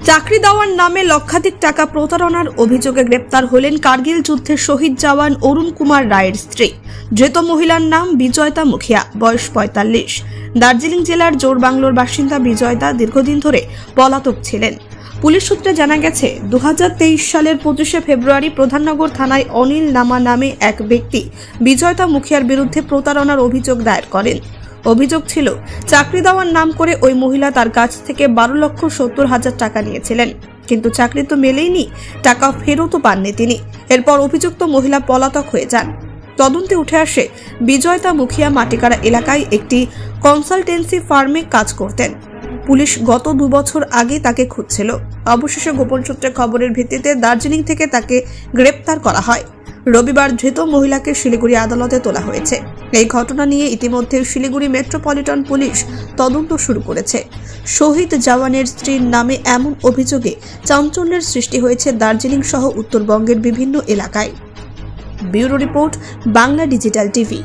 চাকরি দেওয়ার নামে লক্ষাধিক টাকা প্রতারণার অভিযোগে গ্রেপ্তার হলেন কার্গিল যুদ্ধে শহীদ জওয়ান অরুণ কুমার রায়ের স্ত্রী। ধৃত মহিলার নাম বিজয়তা মুখিয়া, বয়স ৪৫। দার্জিলিং জেলার জোরবাংলোর বাসিন্দা বিজয়তা দীর্ঘদিন ধরে পলাতক ছিলেন। পুলিশ সূত্রে জানা গেছে, 2023 সালের 25শে ফেব্রুয়ারি প্রধাননগর থানায় অনিল নামা নামে এক ব্যক্তি বিজয়তা মুখিয়ার বিরুদ্ধে প্রতারণার অভিযোগ দায়ের করেন। অভিযোগ ছিল, চাকরি দেওয়ার নাম করে ওই মহিলা তার কাছ থেকে 12,70,000 টাকা নিয়েছিলেন, কিন্তু চাকরি তো মেলেইনি, টাকা ফেরতও পাননি তিনি। এরপর অভিযুক্ত মহিলা পলাতক হয়ে যান। তদন্তে উঠে আসে, বিজয়তা মুখিয়া মাটিকাড়া এলাকায় একটি কনসালটেন্সি ফার্মে কাজ করতেন। পুলিশ গত 2 বছর আগে তাকে খুঁজছিল। অবশেষে গোপন সূত্রে খবরের ভিত্তিতে দার্জিলিং থেকে তাকে গ্রেপ্তার করা হয়। রবিবার ধৃত মহিলাকে শিলিগুড়ি আদালতে তোলা হয়েছে। এই ঘটনা নিয়ে ইতিমধ্যে শিলিগুড়ি মেট্রোপলিটন পুলিশ তদন্ত শুরু করেছে। শহীদ জওয়ানের স্ত্রীর নামে এমন অভিযোগে চাঞ্চল্যের সৃষ্টি হয়েছে দার্জিলিং সহ উত্তরবঙ্গের বিভিন্ন এলাকায়। Bureau report, Bangla digital TV.